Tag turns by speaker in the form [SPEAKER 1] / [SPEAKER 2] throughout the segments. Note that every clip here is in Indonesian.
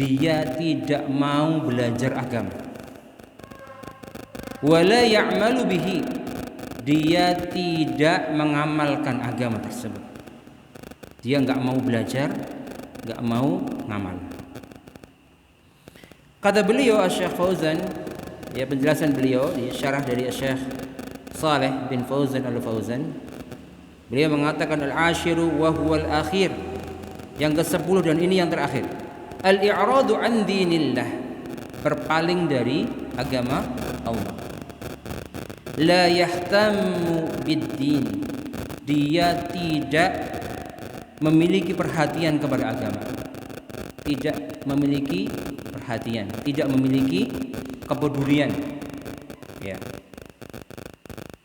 [SPEAKER 1] dia tidak mau belajar agama. Wala ya'malu bihi, dia tidak mengamalkan agama tersebut. Dia nggak mau belajar, nggak mau ngamal. Kata beliau Syekh Fauzan, ya penjelasan beliau di syarah dari Syekh Saleh bin Fauzan Al-Fauzan, beliau mengatakan al-ashiru wa huwa al-akhir, yang ke-10 dan ini yang terakhir. Al-i'radu an dinillah, berpaling dari agama Allah. La yahtammu bid-din, dia tidak memiliki perhatian kepada agama. Tidak memiliki perhatian, tidak memiliki kepedulian. Ya.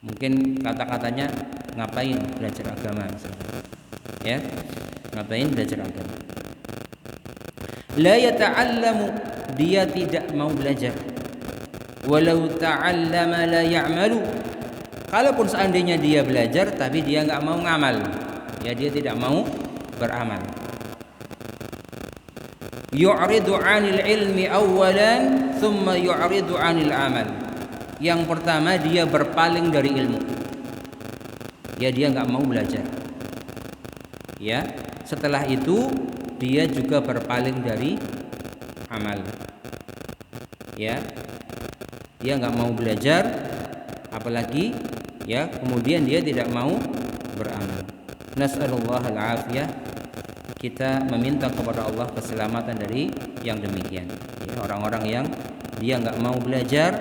[SPEAKER 1] Mungkin kata-katanya ngapain belajar agama misalnya. Ya. Ngapain belajar agama? La yata'allamu, dia tidak mau belajar. Walau ta'allama la ya'malu, kalaupun seandainya dia belajar tapi dia enggak mau ngamal, ya dia tidak mau beramal. Yu'ridu 'anil ilmi awwalan thumma yu'ridu 'anil amal. Yang pertama dia berpaling dari ilmu. Ya dia enggak mau belajar. Ya, setelah itu dia juga berpaling dari amal. Ya, dia nggak mau belajar, apalagi ya kemudian dia tidak mau beramal. Nas'alullah al-afiyah, kita meminta kepada Allah keselamatan dari yang demikian. Ya, orang-orang yang dia nggak mau belajar,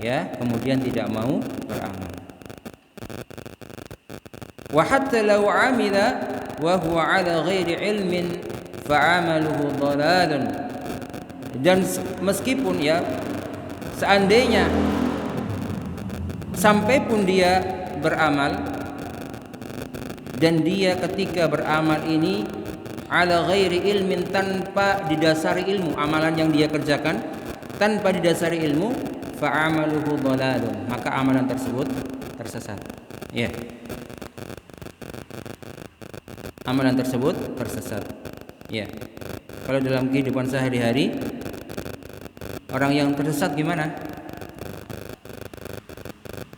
[SPEAKER 1] ya kemudian tidak mau beramal. Wa hatta law 'amila wa huwa 'ala ghairi ilmin fa'amaluhu dhalalun. Dan meskipun ya seandainya sampai pun dia beramal dan dia ketika beramal ini ala ghairi ilmin, tanpa didasari ilmu, amalan yang dia kerjakan tanpa didasari ilmu, fa'amaluhu dhalalun, maka amalan tersebut tersesat. Ya. Amalan tersebut tersesat. Ya. Kalau dalam kehidupan sehari-hari orang yang tersesat gimana?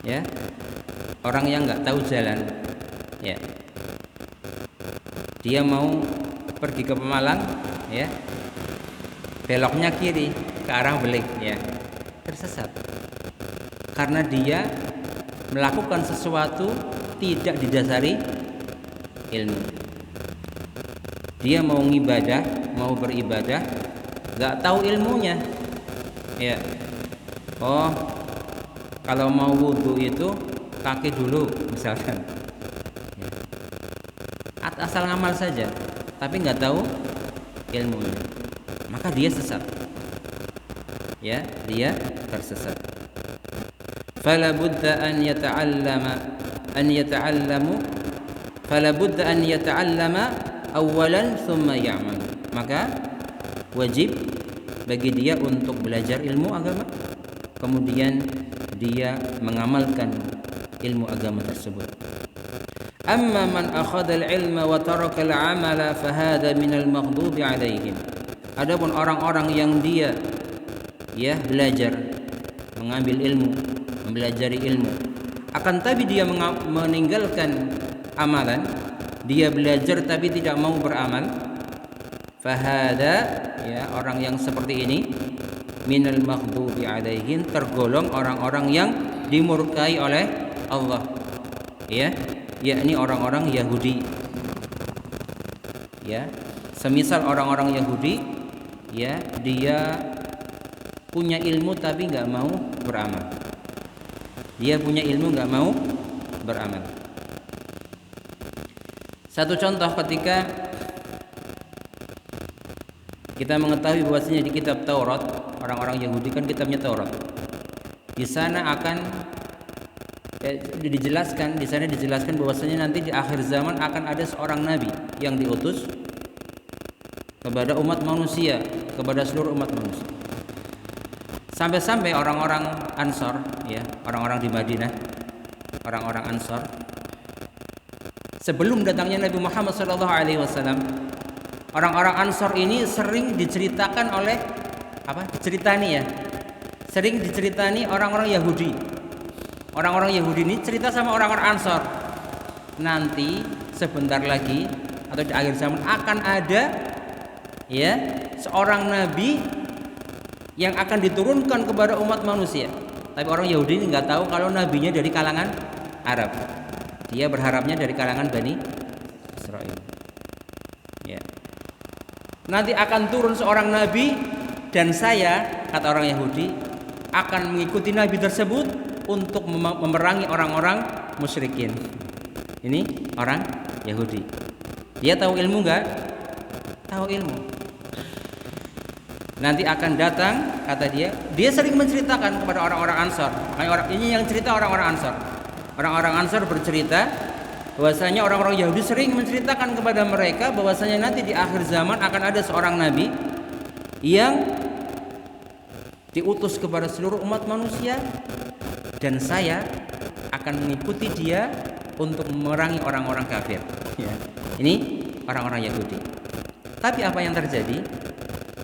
[SPEAKER 1] Ya, orang yang nggak tahu jalan. Ya, dia mau pergi ke Pemalang, ya, beloknya kiri ke arah Belik, ya, tersesat. Karena dia melakukan sesuatu tidak didasari ilmu. Dia mau ngibadah, mau beribadah, nggak tahu ilmunya. Ya, oh kalau mau wudhu itu kaki dulu misalkan. Ya. Asal ngamal saja, tapi nggak tahu ilmunya, maka dia sesat. Ya, dia tersesat. Fala budda an yata'allama awalan thumma ya'mal. Maka wajib bagi dia untuk belajar ilmu agama, kemudian dia mengamalkan ilmu agama tersebut. Amma man akhadha al-ilma wa taraka al-amala fahada min al-maghdubi alaihim. Adapun orang-orang yang dia ya belajar, mengambil ilmu, mempelajari ilmu, akan tapi dia meninggalkan amalan, dia belajar tapi tidak mau beramal, fahada, ya orang yang seperti ini minal maghdubi alaihim, tergolong orang-orang yang dimurkai oleh Allah, ya, yakni orang-orang Yahudi. Ya, semisal orang-orang Yahudi, ya, dia punya ilmu tapi nggak mau beramal. Dia punya ilmu nggak mau beramal. Satu contoh, ketika kita mengetahui bahwasanya di kitab Taurat, orang-orang Yahudi kan kitabnya Taurat, di sana akan dijelaskan, di sana dijelaskan bahwasanya nanti di akhir zaman akan ada seorang nabi yang diutus kepada umat manusia, kepada seluruh umat manusia. Sampai-sampai orang-orang Ansor, ya, orang-orang di Madinah, orang-orang Ansor, sebelum datangnya Nabi Muhammad SAW, Orang-orang Ansor ini sering diceritakan oleh sering diceritani orang-orang Yahudi. Orang-orang Yahudi ini cerita sama orang-orang Ansor. Nanti sebentar lagi atau di akhir zaman akan ada seorang nabi yang akan diturunkan kepada umat manusia. Tapi orang Yahudi ini nggak tahu kalau nabinya dari kalangan Arab. Dia berharapnya dari kalangan Bani Israel. Ya. Nanti akan turun seorang nabi dan saya, kata orang Yahudi, akan mengikuti nabi tersebut untuk memerangi orang-orang musyrikin. Ini orang Yahudi. Dia tahu ilmu enggak? Tahu ilmu. Nanti akan datang, kata dia sering menceritakan kepada orang-orang Ansor. Makanya ini yang cerita orang-orang Ansor. Orang-orang Ansor bercerita bahwasanya orang-orang Yahudi sering menceritakan kepada mereka bahwasanya nanti di akhir zaman akan ada seorang nabi yang diutus kepada seluruh umat manusia dan saya akan mengikuti dia untuk memerangi orang-orang kafir. Ya. Ini orang-orang Yahudi. Tapi apa yang terjadi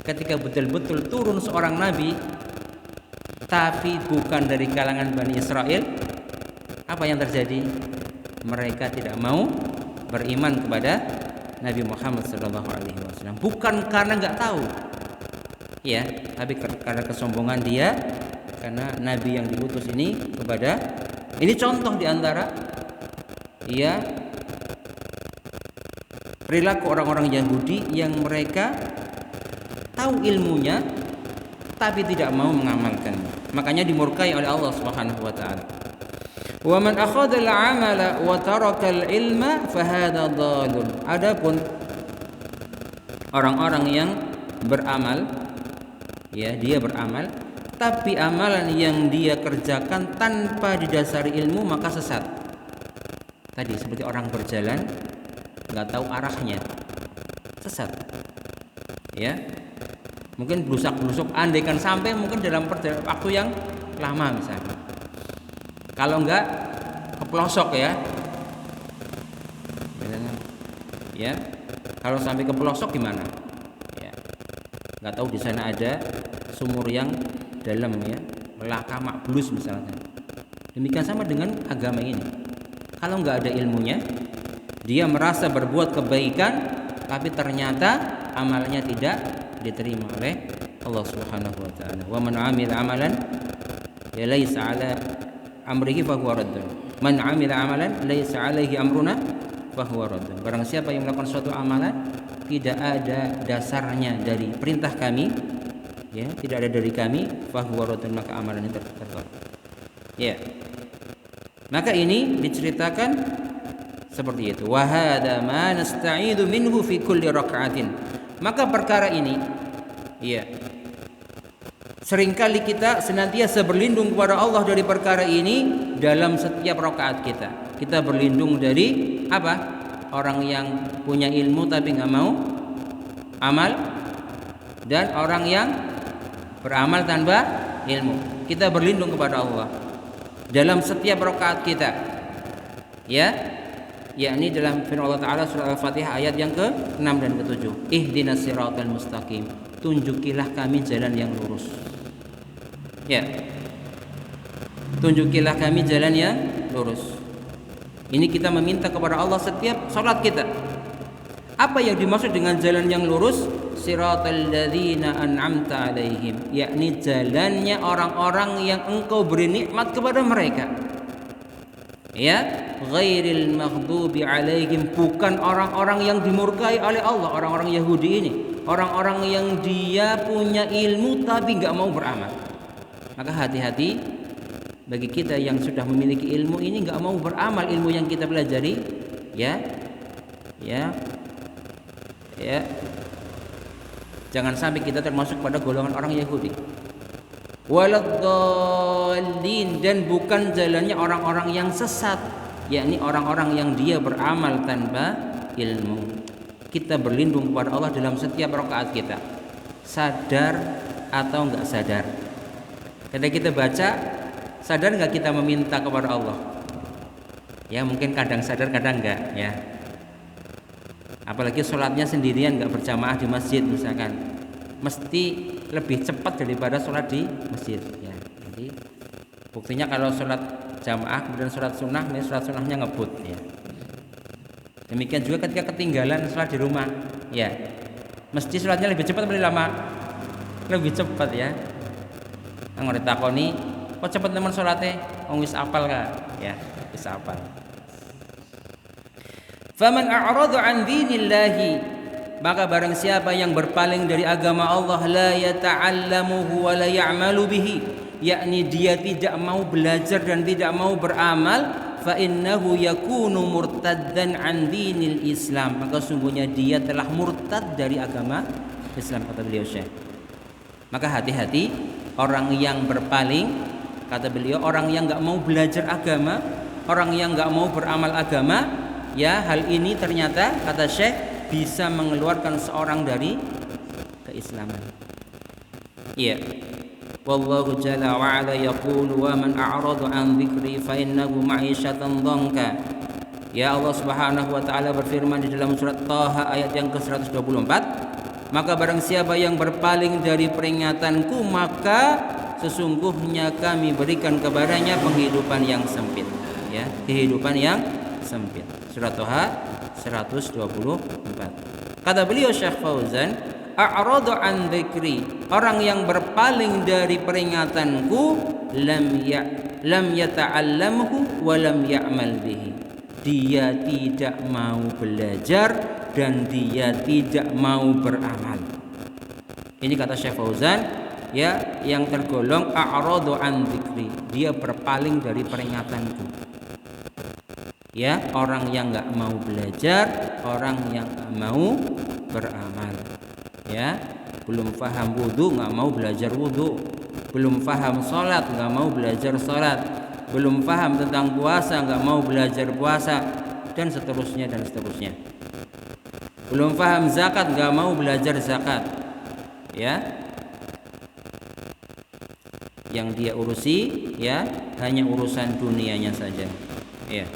[SPEAKER 1] ketika betul-betul turun seorang nabi tapi bukan dari kalangan Bani Israel? Apa yang terjadi? Mereka tidak mau beriman kepada Nabi Muhammad SAW. Bukan karena nggak tahu, ya, tapi karena kesombongan dia. Karena Nabi yang diutus ini ini contoh diantara perilaku orang-orang Yahudi yang mereka tahu ilmunya tapi tidak mau mengamalkannya. Makanya dimurkai oleh Allah Subhanahu wa taala. Wa man akhadha al-'amala wa taraka al-'ilma fa hadha dhalun. Adapun orang-orang yang beramal, dia beramal tapi amalan yang dia kerjakan tanpa didasari ilmu maka sesat. Tadi seperti orang berjalan nggak tahu arahnya, sesat. Ya, mungkin blusak-blusuk, andaikan sampai mungkin dalam waktu yang lama misalnya. Kalau enggak kepelosok ya, kalau sampai kepelosok gimana? Ya, nggak tahu di sana ada sumur yang dalam laka makblus misalnya. Demikian sama dengan agama ini. Kalau nggak ada ilmunya, dia merasa berbuat kebaikan, tapi ternyata amalnya tidak diterima oleh Allah Subhanahu wa taala. Wa man 'amila 'amalan laysa 'ala amrihi fa huwa raddun. Man 'amila 'amalan laysa 'alaihi amruna fa huwa raddun. Barang siapa yang melakukan suatu amalan tidak ada dasarnya dari perintah kami, tidak ada dari kami, fa huwa raddun, maka amalan itu tertolak. Maka ini diceritakan seperti itu. Wa hadza ma nasta'idu minhu fi kulli raka'atin. Maka perkara ini seringkali kita senantiasa berlindung kepada Allah dari perkara ini dalam setiap rakaat kita. Kita berlindung dari apa? Orang yang punya ilmu tapi enggak mau amal, dan orang yang beramal tanpa ilmu. Kita berlindung kepada Allah dalam setiap rakaat kita. Yakni dalam firman Allah Ta'ala surah Al-Fatihah ayat yang ke-6 dan ke-7. Ihdinas siratal mustaqim. Tunjukilah kami jalan yang lurus. Tunjukilah kami jalan yang lurus. Ini kita meminta kepada Allah setiap salat kita. Apa yang dimaksud dengan jalan yang lurus? Siratal ladzina an'amta 'alaihim, yakni jalannya orang-orang yang engkau beri nikmat kepada mereka. Ghairil maghdubi 'alaihim, bukan orang-orang yang dimurkai oleh Allah, orang-orang Yahudi ini, orang-orang yang dia punya ilmu tapi enggak mau beramal. Maka hati-hati bagi kita yang sudah memiliki ilmu ini enggak mau beramal ilmu yang kita pelajari, jangan sampai kita termasuk pada golongan orang Yahudi. Waladdallin, dan bukan jalannya orang-orang yang sesat, yakni orang-orang yang dia beramal tanpa ilmu. Kita berlindung kepada Allah dalam setiap rakaat kita, sadar atau enggak sadar. Ketika kita baca, sadar enggak kita meminta kepada Allah? Mungkin kadang sadar, kadang enggak, Apalagi sholatnya sendirian nggak berjamaah di masjid misalkan, mesti lebih cepat daripada sholat di masjid ya. Jadi buktinya kalau sholat jamaah kemudian sholat sunnah, sholat sunnahnya ngebut ya. Demikian juga ketika ketinggalan sholat di rumah ya, mesti sholatnya lebih cepat lebih lama, lebih cepat ya. Nang ditakoni kok cepet teman sholatnya, wis apal ka ya, wis apal. Faman a'rada an dinillahi, maka barang siapa yang berpaling dari agama Allah, la yata'allamuhu wa la ya'malu bihi, yakni dia tidak mau belajar dan tidak mau beramal, fa innahu yakunu murtaddan an dinil Islam, maka sungguhnya dia telah murtad dari agama Islam, kata beliau Syekh. Maka hati-hati orang yang berpaling, kata beliau, orang yang enggak mau belajar agama, orang yang enggak mau beramal agama. Ya, hal ini ternyata kata Syekh bisa mengeluarkan seorang dari keislaman. Iya. Wallahu jalla wa ala yaqulu wa man a'rada an dzikri fa innahu ma'isyatan dhanka. Ya, Allah Subhanahu wa taala berfirman di dalam surat Thaha ayat yang ke-124, maka barang siapa yang berpaling dari peringatanku, maka sesungguhnya kami berikan kepadanya penghidupan yang sempit. Ya, kehidupan yang sempit. Surat Thaha 124. Kata beliau Syekh Fauzan, a'rada an dzikri, orang yang berpaling dari peringatanku, lam yata'allamhu wa lam ya'mal bihi. Dia tidak mau belajar dan dia tidak mau beramal. Ini kata Syekh Fauzan ya, yang tergolong a'rada an dzikri, dia berpaling dari peringatanku. Ya, orang yang enggak mau belajar, orang yang enggak mau beramal. Ya, belum paham wudu enggak mau belajar wudu, belum paham salat enggak mau belajar salat, belum paham tentang puasa enggak mau belajar puasa, dan seterusnya dan seterusnya. Belum paham zakat enggak mau belajar zakat. Ya, yang dia urusi ya hanya urusan dunianya saja. Ya.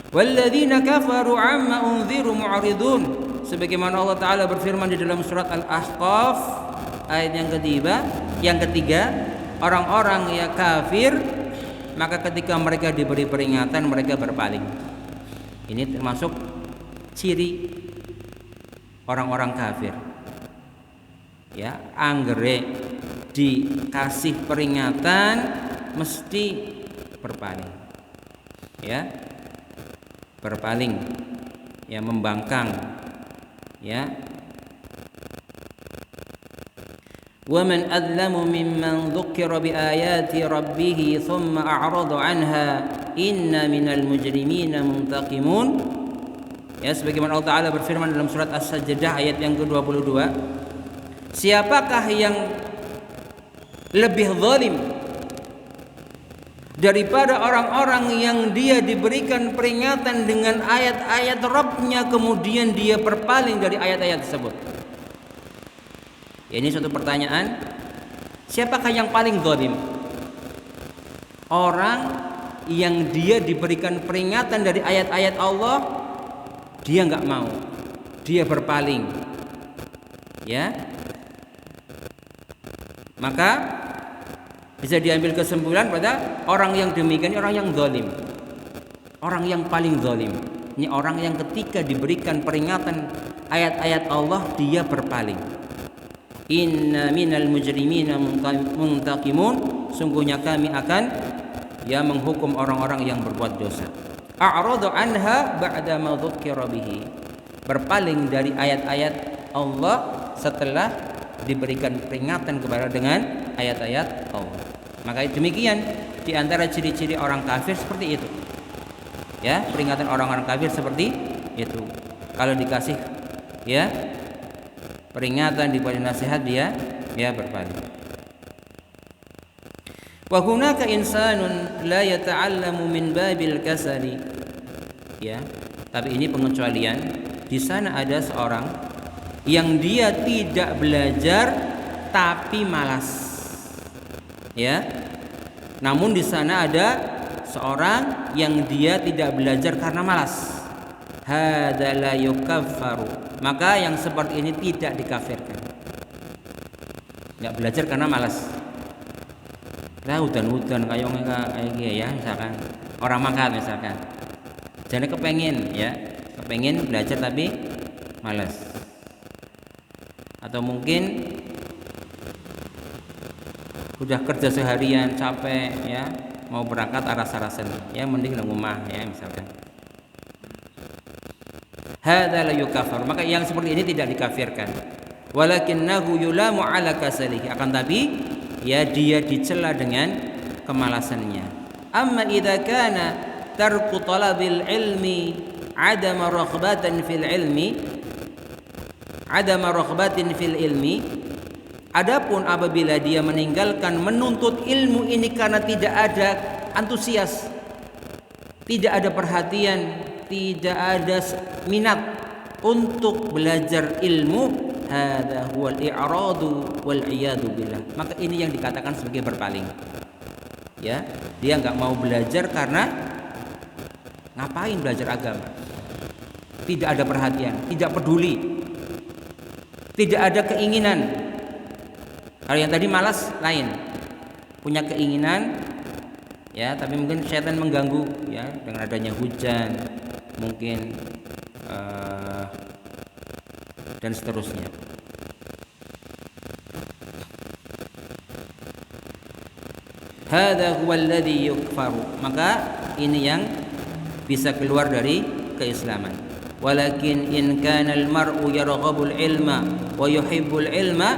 [SPEAKER 1] Walladzina kafaru amma unziru mu'ridun, sebagaimana Allah taala berfirman di dalam surat Al-Ahqaf ayat yang ketiga, orang-orang yang kafir maka ketika mereka diberi peringatan mereka berpaling. Ini termasuk ciri orang-orang kafir. Ya, anggere dikasih peringatan mesti berpaling. Ya, berpaling, ya, membangkang, ya. Wa man adlamu mimman dzukira bi ayati rabbih thumma a'rada 'anha inna minal mujrimina muntaqimun. Ya, sebagaimana Allah taala berfirman dalam surat As-Sajdah ayat yang ke-22, siapakah yang lebih zalim daripada orang-orang yang dia diberikan peringatan dengan ayat-ayat Rabb-nya kemudian dia berpaling dari ayat-ayat tersebut. Ya, ini suatu pertanyaan. Siapakah yang paling zalim? Orang yang dia diberikan peringatan dari ayat-ayat Allah, dia enggak mau, dia berpaling. Ya, maka bisa diambil kesimpulan pada orang yang demikian, orang yang zalim, orang yang paling zalim. Ini orang yang ketika diberikan peringatan ayat-ayat Allah dia berpaling. Inna minal mujrimina muntaqimun, sungguhnya kami akan ya menghukum orang-orang yang berbuat dosa. A'rada anha ba'da ma dzukira bihi, berpaling dari ayat-ayat Allah setelah diberikan peringatan kepada dengan ayat-ayat Allah. Maka demikian di antara ciri-ciri orang kafir seperti itu. Ya, peringatan orang-orang kafir seperti itu. Kalau dikasih ya peringatan, diberi nasihat, dia berpaling. Wa hunaka insanun la yata'allamu min babil kasali. Ya, tapi ini pengecualian. Di sana ada seorang yang dia tidak belajar tapi malas. Ya. Namun di sana ada seorang yang dia tidak belajar karena malas. hadza la yukaffaru, maka yang seperti ini tidak dikafirkan. Enggak belajar karena malas. Lah udan-udan kayak ya misalkan orang mangkat misalkan. Jadi kepengen belajar tapi malas. Atau mungkin udah kerja seharian capek ya, mau berangkat aras-arasan ya, mending di rumah ya misalkan. Hadza la yukaffar, maka yang seperti ini tidak dikafirkan. Walakinnahu yulamu ala kasalihi, akan tapi ya dia dicela dengan kemalasannya. Amma idza kana tarku talabil ilmi adama raghbatan fil ilmi, adama raghbatin fil ilmi, adapun apabila dia meninggalkan menuntut ilmu ini karena tidak ada antusias, tidak ada perhatian, tidak ada minat untuk belajar ilmu, hadza huwal i'radu wal iyadu billah, maka ini yang dikatakan sebagai berpaling. Ya, dia enggak mau belajar karena ngapain belajar agama? Tidak ada perhatian, tidak peduli, tidak ada keinginan. Kalau yang tadi malas lain, punya keinginan ya, tapi mungkin setan mengganggu ya dengan adanya hujan, mungkin dan seterusnya. Hadza huwal ladzi yukfaru, maka ini yang bisa keluar dari keislaman. Walakin in kana al-mar'u yarghabul ilma wa yuhibbul ilma,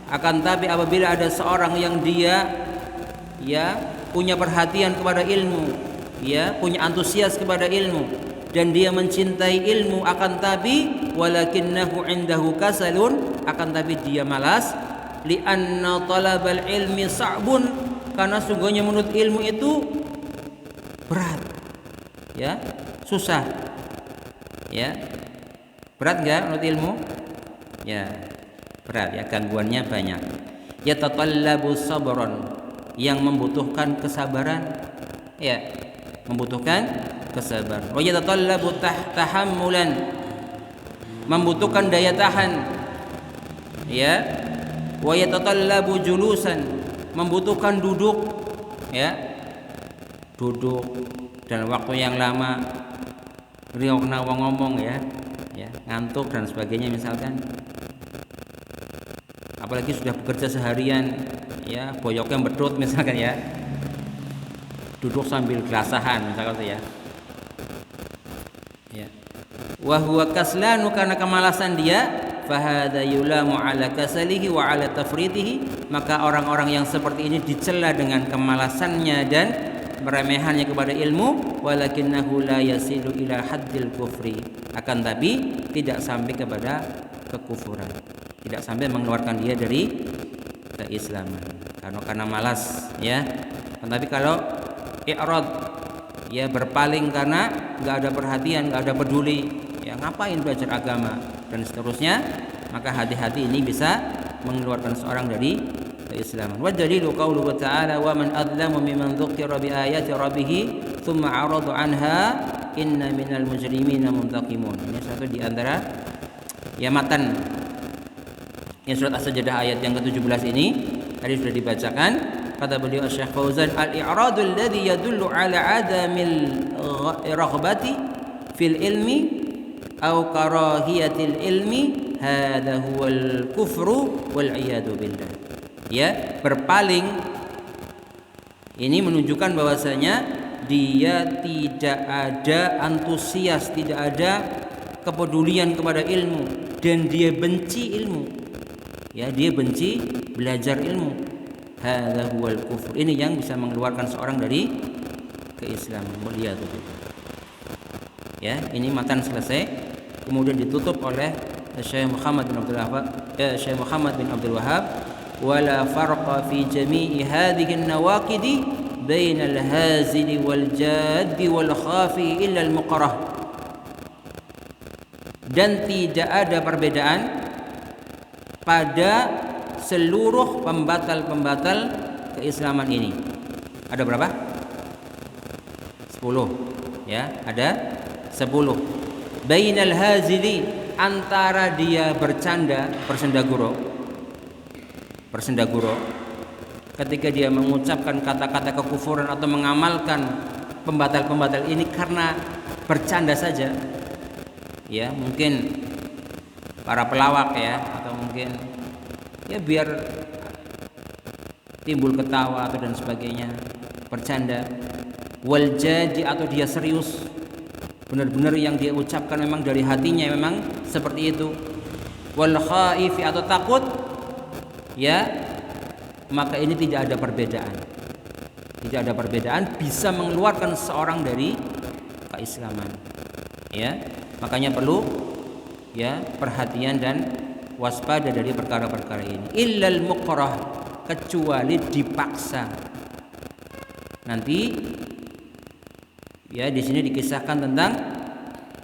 [SPEAKER 1] akan tapi apabila ada seorang yang dia ya punya perhatian kepada ilmu, ya punya antusias kepada ilmu dan dia mencintai ilmu, akan tapi walakinnahu indahu kasalun, akan tapi dia malas, li'anna talabal ilmi sa'bun, karena sungguhnya menuntut ilmu itu berat ya, susah ya. Berat enggak menuntut ilmu? Ya berat ya, gangguannya banyak. Yatatallabu sabran, yang membutuhkan kesabaran ya, membutuhkan kesabaran. Wa yatatallabu tahammulan, membutuhkan daya tahan ya. Wa yatatallabu julusan, membutuhkan duduk ya, duduk dan waktu yang lama, riokna ngomong ya, ngantuk dan sebagainya misalkan. Apalagi sudah bekerja seharian ya, boyoknya bedut misalkan ya, duduk sambil gelasahan misalkan ya. Wa huwa kaslanu, karena kemalasan dia, fahadha yulamu ala kasalihi wa ala tafridihi, maka orang-orang yang seperti ini dicela dengan kemalasannya dan meremehannya kepada ilmu. Walakinnahu la yasilu ila haddil kufri, akan tapi tidak sampai kepada kekufuran, tidak sampai mengeluarkan dia dari keislaman karena malas ya. Tapi kalau i'rad ya, berpaling karena enggak ada perhatian, enggak ada peduli ya, ngapain belajar agama dan seterusnya, maka hati-hati ini bisa mengeluarkan seorang dari keislaman. Wa dalilu qauluhu ta'ala wa man adlamu mimman dzukira bi ayati rabbih tsumma 'arada 'anha inna minal mujrimina muntaqimun. Ini satu di antara ya matan yang surat As-Sajdah ayat yang ke-17 ini tadi sudah dibacakan. Kata beliau Syekh Fauzan, al-i'radul ladzi yadullu 'ala 'adamil raghbati fil ilmi aw karahiyatil ilmi, hadza huwal kufru wal 'iyadu billah. Ya, berpaling ini menunjukkan bahwasanya dia tidak ada antusias, tidak ada kepedulian kepada ilmu dan dia benci ilmu. Ya, dia benci belajar ilmu. Hadza huwal kufur. Ini yang bisa mengeluarkan seorang dari keislaman. Waliyadu billah. Ya, ini matan selesai. Kemudian ditutup oleh Syekh Muhammad bin Abdul Wahhab, wala farqa fi jami'i hadhihi an-nawaqidi baina al-hazili wal jaddi wal khafi illa al-muqrah. Dan tidak ada perbedaan pada seluruh pembatal-pembatal keislaman ini. Ada berapa? 10 ya, ada 10. bainal hazili, antara dia bercanda, bersenda gurau ketika dia mengucapkan kata-kata kekufuran atau mengamalkan pembatal-pembatal ini karena bercanda saja, ya mungkin para pelawak ya, atau mungkin ya biar timbul ketawa atau dan sebagainya, bercanda. Wal jadi, atau dia serius, benar-benar yang dia ucapkan memang dari hatinya, memang seperti itu. Wal khaifi, atau takut, ya maka ini tidak ada perbedaan, bisa mengeluarkan seorang dari keislaman, ya. Makanya perlu ya perhatian dan waspada dari perkara-perkara ini. Illal mukrah, kecuali dipaksa. Nanti ya di sini dikisahkan tentang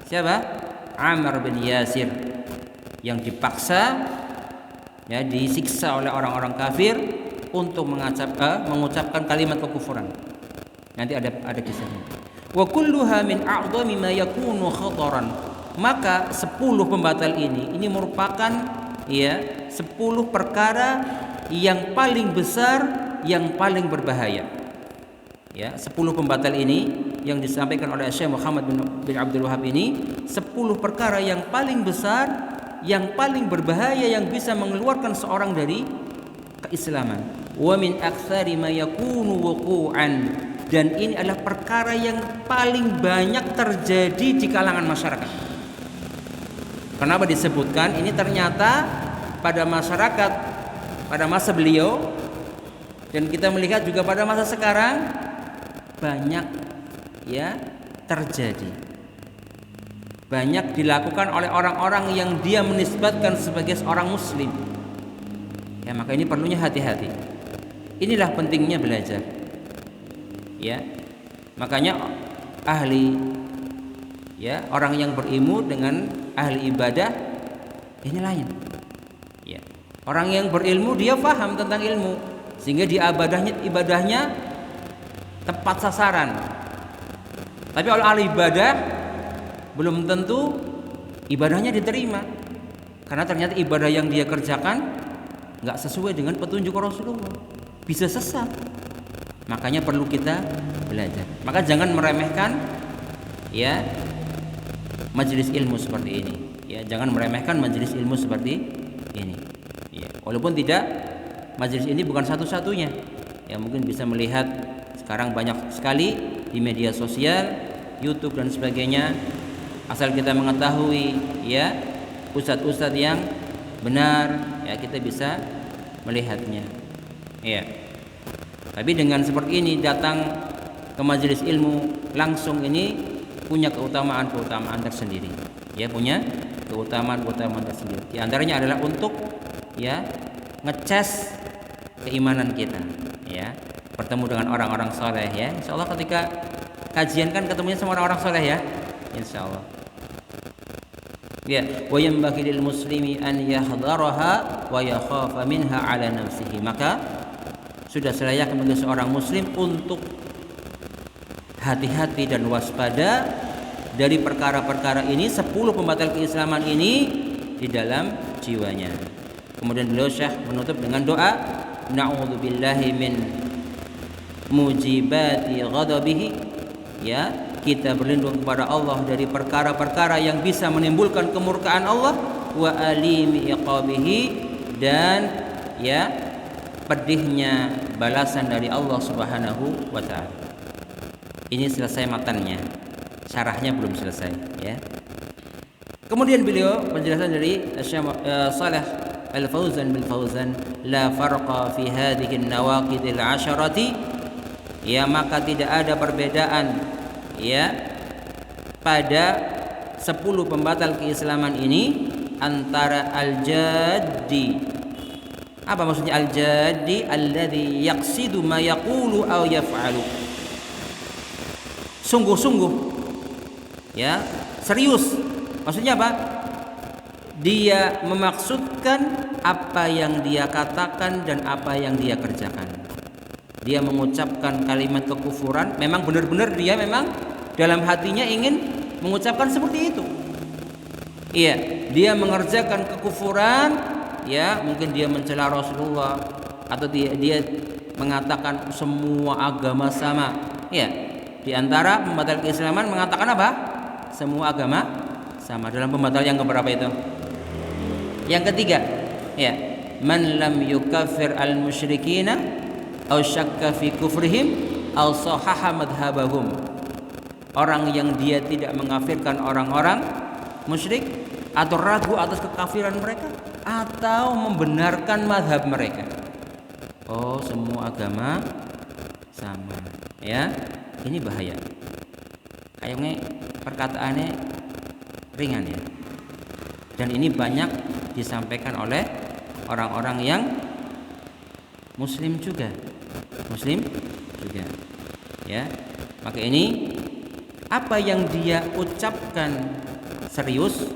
[SPEAKER 1] siapa? Ammar bin Yasir yang dipaksa, ya disiksa oleh orang-orang kafir untuk mengucapkan kalimat kekufuran. Nanti ada kisahnya. Wa kulluha min a'dhami ma yakunu khataran. Maka 10 pembatal ini merupakan ya 10 perkara yang paling besar, yang paling berbahaya. Ya, 10 pembatal ini yang disampaikan oleh Syekh Muhammad bin Abdul Wahhab ini 10 perkara yang paling besar, yang paling berbahaya, yang bisa mengeluarkan seorang dari keislaman. Wa min aktsari ma yakunu wuqu'an, dan ini adalah perkara yang paling banyak terjadi di kalangan masyarakat. Kenapa disebutkan? Ini ternyata pada masyarakat pada masa beliau, dan kita melihat juga pada masa sekarang banyak ya terjadi, banyak dilakukan oleh orang-orang yang dia menisbatkan sebagai seorang muslim. Ya, maka ini perlunya hati-hati. Inilah pentingnya belajar. Ya. Makanya ahli ya, orang yang berilmu dengan ahli ibadah ini lain. Ya. Orang yang berilmu dia paham tentang ilmu, sehingga dia ibadahnya tepat sasaran. Tapi kalau ahli ibadah belum tentu ibadahnya diterima, karena ternyata ibadah yang dia kerjakan nggak sesuai dengan petunjuk Rasulullah, bisa sesat. Makanya perlu kita belajar. Maka jangan meremehkan ya majelis ilmu seperti ini. Ya, jangan meremehkan majelis ilmu seperti ini. Ya, walaupun tidak, majelis ini bukan satu-satunya. Ya, mungkin bisa melihat sekarang banyak sekali di media sosial, YouTube dan sebagainya. Asal kita mengetahui ya ustadz-ustadz yang benar, ya kita bisa melihatnya. Ya. Tapi dengan seperti ini datang ke majelis ilmu langsung, ini punya keutamaan tersendiri. Ya, punya keutamaan tersendiri. Di antaranya adalah untuk ya ngecas keimanan kita, ya. Bertemu dengan orang-orang soleh, ya. Insyaallah ketika kajian kan ketemunya sama orang-orang soleh, ya. Insyaallah. Ya, wa yanbaghi lil muslimi an yahdharaha wa yakhafa minha ala nafsihi. Maka sudah selayaknya bagi seorang muslim untuk hati-hati dan waspada dari perkara-perkara ini, 10 pembatal keislaman ini di dalam jiwanya. Kemudian beliau Syekh menutup dengan doa, na'udzubillahi min mujibati ghadabihi, ya, kita berlindung kepada Allah dari perkara-perkara yang bisa menimbulkan kemurkaan Allah, wa alimi iqabihi, dan ya pedihnya balasan dari Allah Subhanahu wa taala. Ini selesai matannya. Syarahnya belum selesai, ya. Kemudian beliau penjelasan dari Syekh Shalih Al-Fauzan bil Fauzan, la farqa fi hadhihi an-nawaqid al-'asharati, ya maka tidak ada perbedaan ya pada 10 pembatal keislaman ini antara al-jaddi. Apa maksudnya al-jaddi? Alladhi yaqsidu ma yaqulu aw yaf'alu. Sungguh-sungguh, ya, serius. Maksudnya apa? Dia memaksudkan apa yang dia katakan dan apa yang dia kerjakan. Dia mengucapkan kalimat kekufuran, memang benar-benar dia memang dalam hatinya ingin mengucapkan seperti itu. Iya, dia mengerjakan kekufuran, ya, mungkin dia mencela Rasulullah atau dia mengatakan semua agama sama. Ya, di antara pembatal keislaman mengatakan apa? Semua agama sama. Dalam pembatal yang keberapa itu? Yang ketiga, ya, man lam yukaffir al-musyrikina aw syakka fi kufrihim aw sahaha madhhabahum. Orang yang dia tidak mengkafirkan orang-orang musyrik atau ragu atas kekafiran mereka atau membenarkan mazhab mereka. Oh, semua agama sama, ya. Ini bahaya. Kayaknya perkataannya ringan ya. Dan ini banyak disampaikan oleh orang-orang yang muslim juga. Ya. Maka ini apa yang dia ucapkan serius,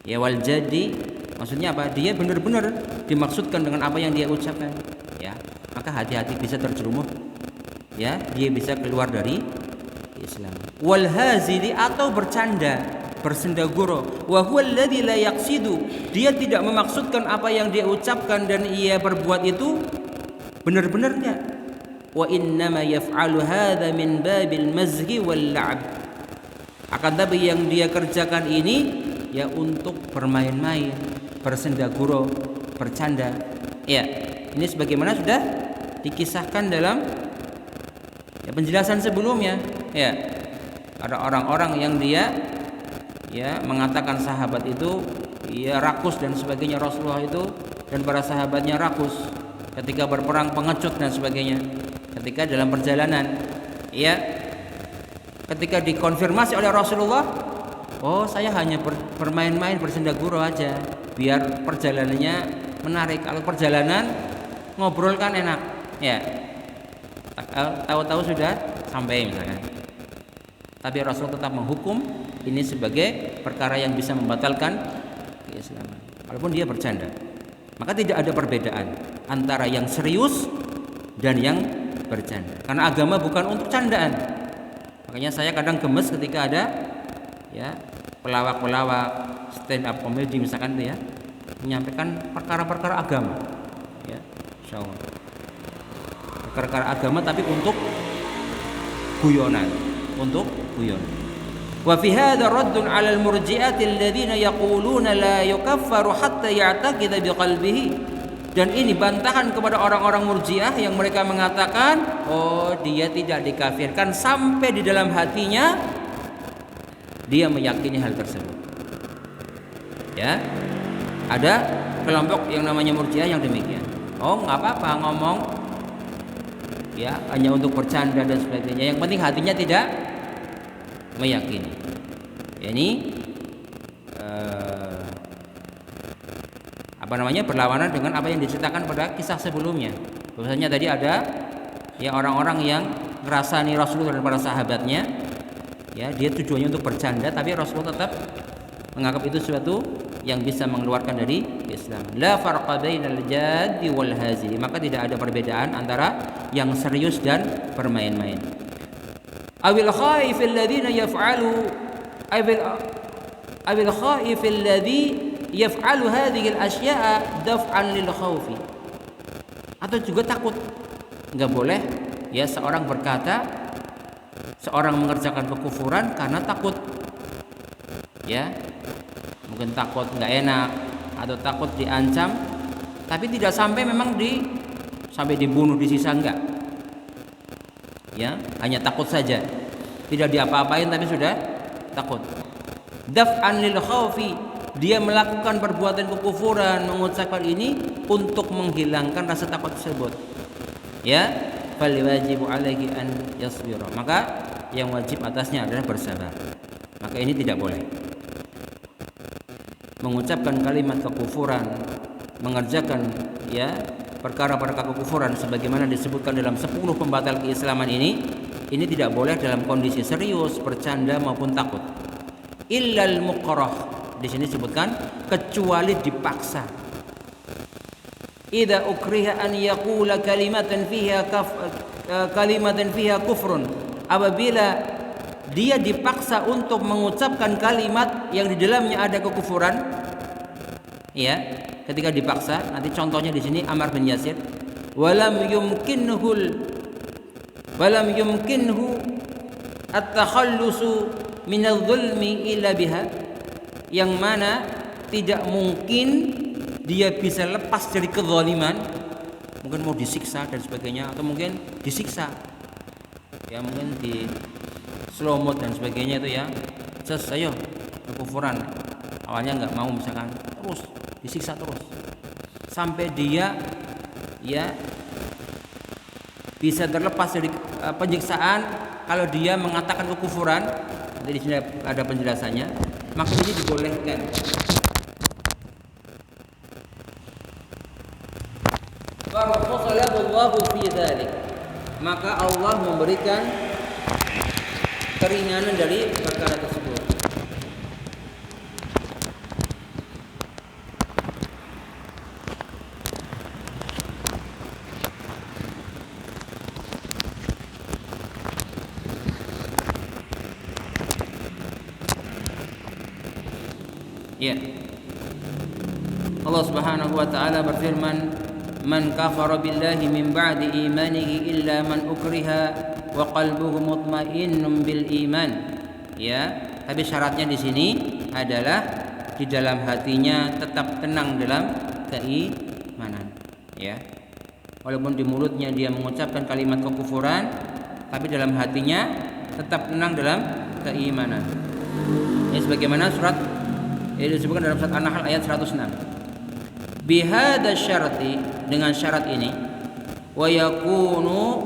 [SPEAKER 1] ya, wal jadi, maksudnya apa? Dia benar-benar dimaksudkan dengan apa yang dia ucapkan, ya. Maka hati-hati, bisa terjerumus, ya, dia bisa keluar dari Islam. Wal hazili, atau bercanda, bersendaguro, wa huwa alladzi la yaqsidu, dia tidak memaksudkan apa yang dia ucapkan dan ia berbuat itu benar-benarnya. Wa innama yaf'alu hadza min babil mazhi wal la'ab, akan tapi yang dia kerjakan ini ya untuk bermain-main, bersendaguro, bercanda. Ya, ini sebagaimana sudah dikisahkan dalam ya, penjelasan sebelumnya. Ya, ada orang-orang yang dia ya mengatakan sahabat itu ya rakus dan sebagainya, Rasulullah itu dan para sahabatnya rakus ketika berperang, pengecut dan sebagainya. Ketika dalam perjalanan, ya, ketika dikonfirmasi oleh Rasulullah, oh, saya hanya bermain-main, bersendaguro aja biar perjalanannya menarik. Kalau perjalanan ngobrol kan enak, ya. Tahu-tahu sudah sampai misalkan. Tapi Rasul tetap menghukum ini sebagai perkara yang bisa membatalkan keislaman, walaupun dia bercanda. Maka tidak ada perbedaan antara yang serius dan yang bercanda, karena agama bukan untuk candaan. Makanya saya kadang gemes ketika ada ya pelawak-pelawak stand up comedy misalkan itu ya menyampaikan perkara-perkara agama, ya, insyaallah perkara agama tapi untuk guyonan. Wa fi hadha raddun 'ala al-murji'ati alladziina yaquluna la yukaffaru hatta ya'taqida biqalbihi. Dan ini bantahan kepada orang-orang Murji'ah yang mereka mengatakan, oh, dia tidak dikafirkan sampai di dalam hatinya dia meyakini hal tersebut. Ya, ada kelompok yang namanya Murji'ah yang demikian. Oh, nggak apa-apa ngomong, ya, hanya untuk bercanda dan sebagainya. Yang penting hatinya tidak meyakini. Ya, ini berlawanan dengan apa yang diceritakan pada kisah sebelumnya. Bahwasanya tadi ada ya orang-orang yang ngerasani Rasulullah dan para sahabatnya, ya, dia tujuannya untuk bercanda, tapi Rasulullah tetap menganggap itu sesuatu yang bisa mengeluarkan dari Islam. La farqa bainal jaddi wal hazili, maka tidak ada perbedaan antara yang serius dan bermain-main. Awil khaifil ladzina yaf'alu awil khaifil ladzi yaf'alu hadhihi al-asya'a daf'an lil khaufi, atau juga takut. Enggak boleh ya seorang berkata, seorang mengerjakan kekufuran karena takut, ya, mungkin takut enggak enak atau takut diancam, tapi tidak sampai memang sampai dibunuh, disisa, enggak, ya, hanya takut saja, tidak diapa-apain tapi sudah takut. Daf'an lil khaufi, dia melakukan perbuatan kekufuran, mengucapkan ini untuk menghilangkan rasa takut tersebut, ya, fal wajibu alaihi an yasbira, maka yang wajib atasnya adalah bersabar. Maka ini tidak boleh mengucapkan kalimat kekufuran, mengerjakan ya perkara-perkara kekufuran sebagaimana disebutkan dalam 10 pembatal keislaman ini tidak boleh dalam kondisi serius, bercanda maupun takut. Illal mukrah, di sini disebutkan kecuali dipaksa. Idza ukriha an yaqula kalimatan fiha kufrun, apabila dia dipaksa untuk mengucapkan kalimat yang di dalamnya ada kekufuran, ya, ketika dipaksa, nanti contohnya di sini Ammar bin Yasir, walam yumkinhu at-takhallusu minadh-dhulmi illa biha, yang mana tidak mungkin dia bisa lepas dari kezaliman, mungkin mau disiksa dan sebagainya, atau mungkin disiksa, ya mungkin di slow mode dan sebagainya itu ya, ayo kekufuran, awalnya nggak mau misalkan, terus disiksa terus sampai dia ya bisa terlepas dari penyiksaan. Kalau dia mengatakan kekufuran, nanti di sini ada penjelasannya, maka ini dibolehkan. Maka Allah memberikan keringanan dari perkara tersebut. Ya. Allah Subhanahu wa taala berfirman, "Man kafara billahi min ba'di imanihi illa man ukriha wa qalbuhu mutmainnun bil iman." Ya, tapi syaratnya di sini adalah di dalam hatinya tetap tenang dalam keimanan, ya. Walaupun di mulutnya dia mengucapkan kalimat kekufuran, tapi dalam hatinya tetap tenang dalam keimanan. Ya, sebagaimana ini disebutkan dalam surat An-Nahl ayat 106. Bihada syarti, dengan syarat ini, wa yakunu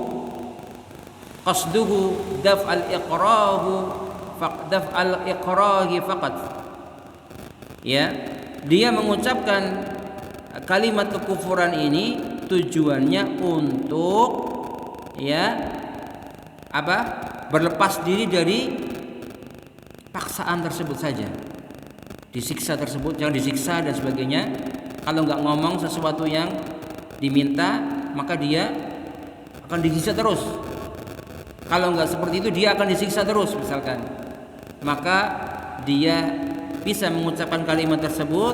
[SPEAKER 1] qasduhu daf'al iqrahi faqat. Ya, dia mengucapkan kalimat kekufuran ini tujuannya untuk berlepas diri dari paksaan tersebut saja. Disiksa tersebut, jangan disiksa dan sebagainya. Kalau nggak ngomong sesuatu yang diminta, maka dia akan disiksa terus. Kalau nggak seperti itu, dia akan disiksa terus misalkan. Maka dia bisa mengucapkan kalimat tersebut,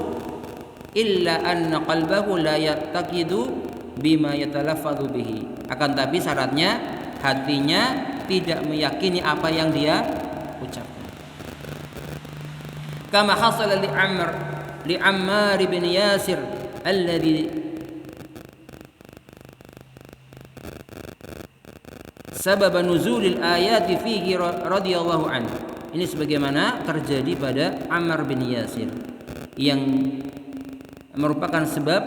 [SPEAKER 1] illa anna qalbahu la yattaqidu bima yatalaffadhu bihi. Akan tapi syaratnya hatinya tidak meyakini apa yang dia ucapkan. Kama hasala li Ammar bin Yasir alladhi sabab nuzulil ayati fihi radhiyallahu anhu. Ini sebagaimana terjadi pada Ammar bin Yasir yang merupakan sebab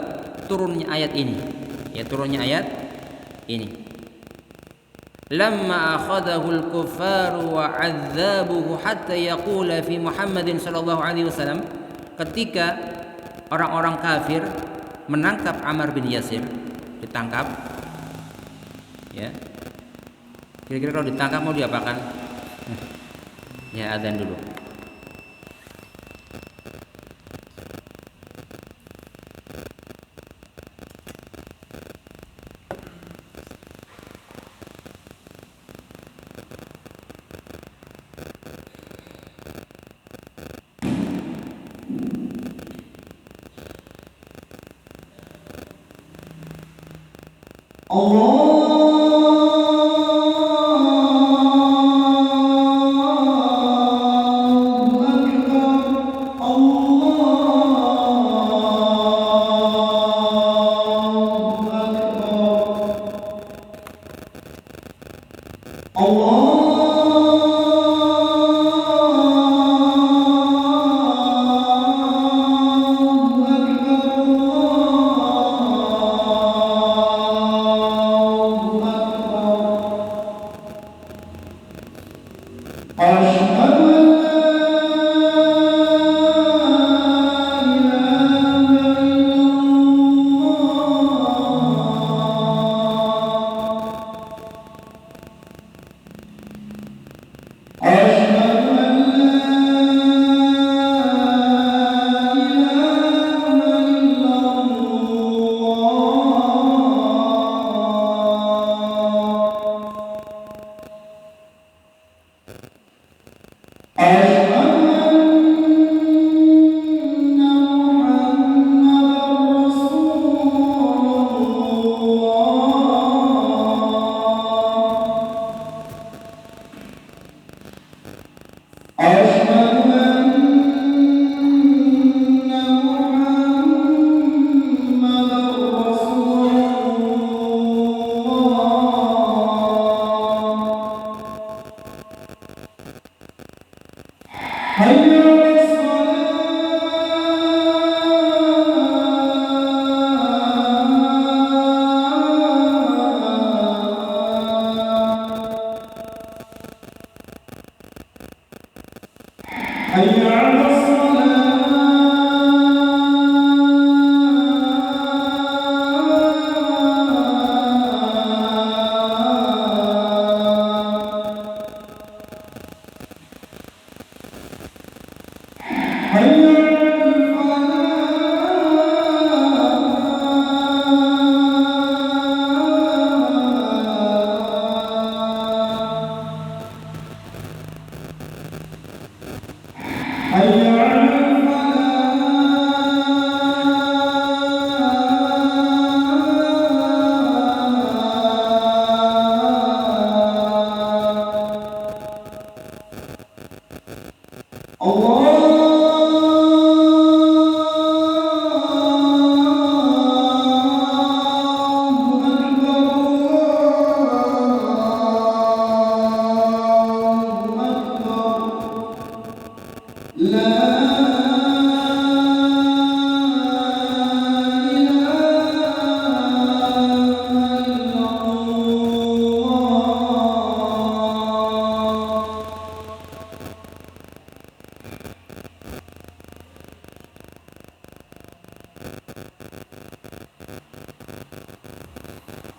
[SPEAKER 1] turunnya ayat ini. Ya, turunnya ayat ini. Lamma akhadahu al-kuffaru wa 'adzabuhu hatta yaqula fi Muhammadin sallallahu alaihi wasallam, ketika orang-orang kafir menangkap Ammar bin Yasir, ditangkap, ya. Kira-kira kalau ditangkap mau diapakan? Ya, adzan dulu.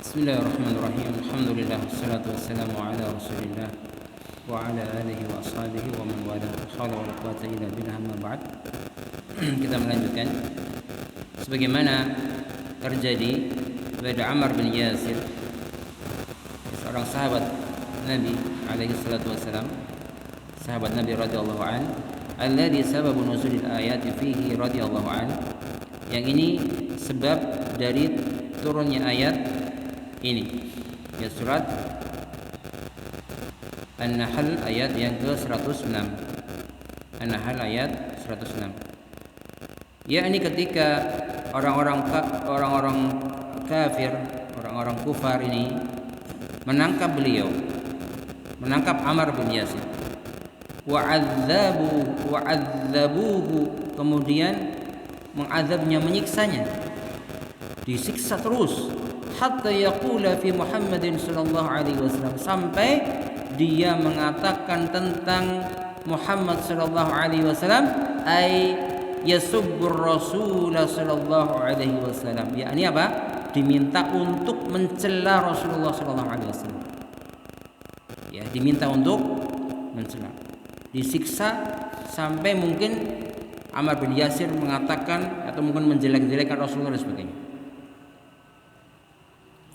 [SPEAKER 1] Bismillahirrahmanirrahim. Alhamdulillah wassalatu wassalamu ala Rasulillah wa ala alihi wa ashabihi wa man wala. Hawla wala quwwata illa billah, amma ba'd. Kita melanjutkan sebagaimana terjadi pada Ammar bin Yasir, seorang sahabat Nabi alaihi salatu wassalam, sahabat Nabi radhiyallahu an, alladhi sababu nuzulil ayati fihi radhiyallahu an, yang ini sebab dari turunnya ayat ini, ya, surat An-Nahl ayat yang ke-106. An-Nahl ayat 106. Yakni ketika orang-orang kafir, orang-orang kufar ini menangkap beliau, menangkap Ammar bin Yasir, wa'adzabuhu, kemudian mengazabnya, menyiksanya, disiksa terus, hatta yaqula fi Muhammadin sallallahu alaihi wasallam, sampai dia mengatakan tentang Muhammad sallallahu alaihi wasallam, ay yasubbur rasul sallallahu alaihi wasallam, yakni apa? Diminta untuk mencela Rasulullah sallallahu alaihi wasallam. Ya, diminta untuk mencela. Disiksa sampai mungkin Ammar bin Yasir mengatakan atau mungkin menjelek-jelekan Rasulullah dan sebagainya.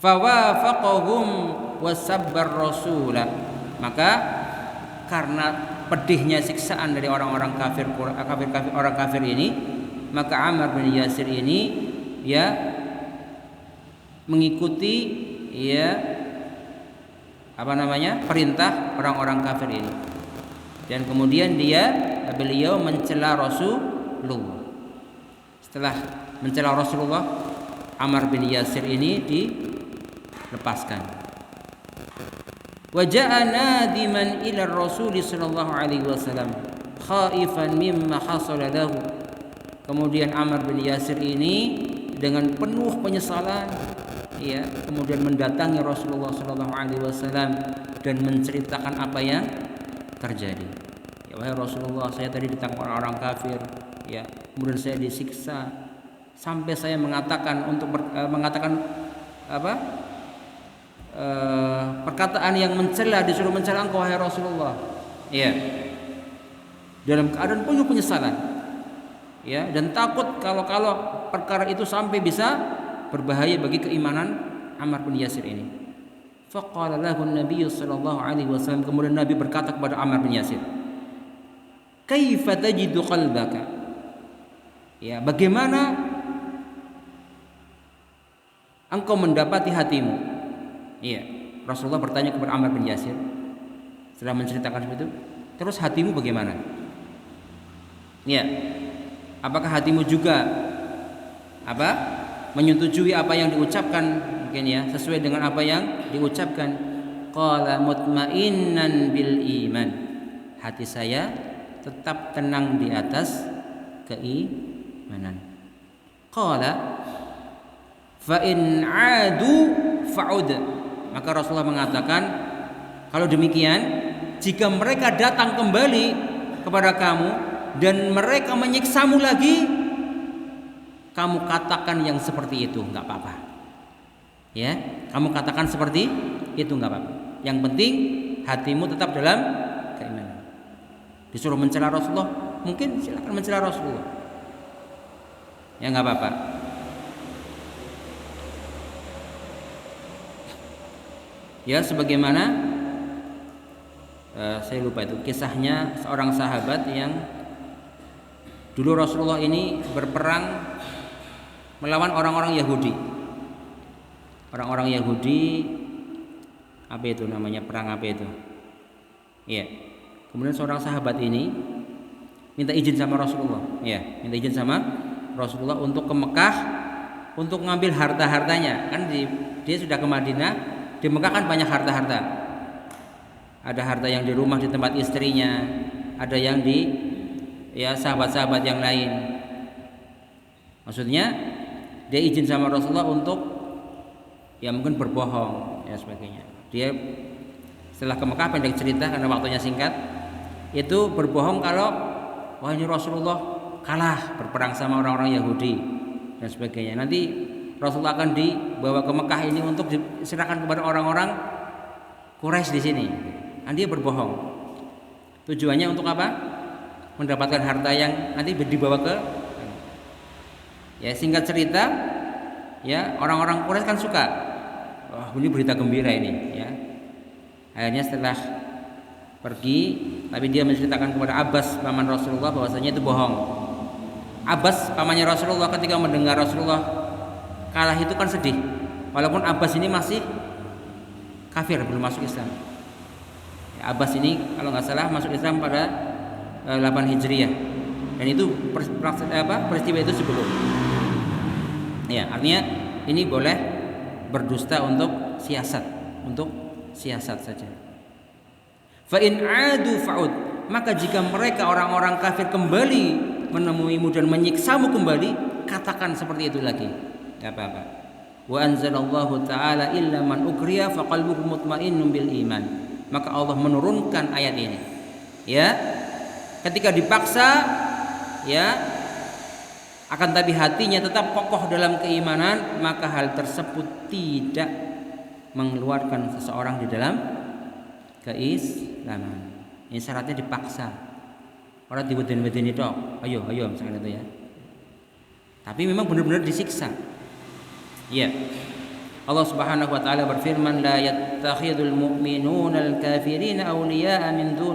[SPEAKER 1] Fawafaqahum wasabbar rasulah, maka karena pedihnya siksaan dari orang-orang kafir orang kafir ini, maka Ammar bin Yasir ini ya mengikuti perintah orang-orang kafir ini, dan kemudian beliau mencela Rasulullah. Setelah mencela Rasulullah, Ammar bin Yasir ini dilepaskan. Wa ja'a nadiman ila Rasul sallallahu alaihi wasallam khaifan mimma hasala lahu. Kemudian Ammar bin Yasir ini dengan penuh penyesalan, ya, kemudian mendatangi Rasulullah sallallahu alaihi wasallam dan menceritakan apa yang terjadi. Ya, wahai Rasulullah, saya tadi ditangkap orang-orang kafir, ya, kemudian saya disiksa sampai saya mengatakan perkataan yang mencela, disuruh mencela engkau wahai Rasulullah, ya, dalam keadaan penuh penyesalan, ya, dan takut kalau perkara itu sampai bisa berbahaya bagi keimanan Ammar bin Yasir ini. Faqala lahu an-nabiy sallallahu alaihi wasallam, kemudian Nabi berkata kepada Ammar bin Yasir, kaifa tajidu qalbaka, ya, bagaimana engkau mendapati hatimu? Iya, Rasulullah bertanya kepada Ammar bin Yasir setelah menceritakan seperti itu, terus hatimu bagaimana? Ya, apakah hatimu juga menyetujui apa yang diucapkan, mungkin ya, sesuai dengan apa yang diucapkan? Qala mutmainnan bil iman, hati saya tetap tenang di atas keimanan. Qala fa in adu fa'ud, maka Rasulullah mengatakan, kalau demikian, jika mereka datang kembali kepada kamu dan mereka menyiksamu lagi, kamu katakan yang seperti itu, enggak apa-apa. Ya, kamu katakan seperti itu, enggak apa-apa. Yang penting hatimu tetap dalam keimanan. Disuruh mencela Rasulullah, mungkin silakan mencela Rasulullah. Ya, enggak apa-apa. Ya, sebagaimana saya lupa itu kisahnya seorang sahabat yang dulu Rasulullah ini berperang melawan orang-orang Yahudi. Orang-orang Yahudi, apa itu namanya, perang apa itu? Ya. Kemudian seorang sahabat ini minta izin sama Rasulullah. Ya, minta izin sama Rasulullah untuk ke Mekah untuk ngambil harta-hartanya. Kan dia sudah ke Madinah, di Mekah kan banyak harta-harta. Ada harta yang di rumah, di tempat istrinya, ada yang di sahabat-sahabat yang lain. Maksudnya dia izin sama Rasulullah untuk mungkin berbohong sebagainya. Dia setelah ke Mekah, pendek cerita karena waktunya singkat, itu berbohong kalau ini Rasulullah kalah berperang sama orang-orang Yahudi dan sebagainya. Nanti Rasulullah akan dibawa ke Mekah ini untuk diserahkan kepada orang-orang Quraisy di sini. Dan dia berbohong. Tujuannya untuk apa? Mendapatkan harta yang nanti dibawa ke, ya singkat cerita, ya orang-orang Quraisy kan suka. Wah, ini berita gembira ini, ya. Akhirnya setelah pergi, tapi dia menceritakan kepada Abbas paman Rasulullah bahwasanya itu bohong. Abbas pamannya Rasulullah ketika mendengar Rasulullah kalah itu kan sedih. Walaupun Abbas ini masih kafir, belum masuk Islam. Ya, Abbas ini kalau nggak salah masuk Islam pada 8 Hijriah. Dan itu peristiwa itu sebelum. Ya, artinya ini boleh berdusta untuk siasat saja. Fa in adu fa'ud, maka jika mereka orang-orang kafir kembali menemuimu dan menyiksamu kembali, katakan seperti itu lagi. Enggak apa-apa. Wa anzalallahu ta'ala illa man ukriya faqalbuhu mutmainnun bil iman. Maka Allah menurunkan ayat ini. Ya. Ketika dipaksa, ya, akan tapi hatinya tetap kokoh dalam keimanan, maka hal tersebut tidak mengeluarkan seseorang di dalam keislaman. Ini syaratnya dipaksa. Orang diweden-weden itu, ayo misalnya itu ya. Tapi memang benar-benar disiksa. Ya. Allah Subhanahu wa taala berfirman, la yattakhidul mu'minuna al-kafirina awliya'a min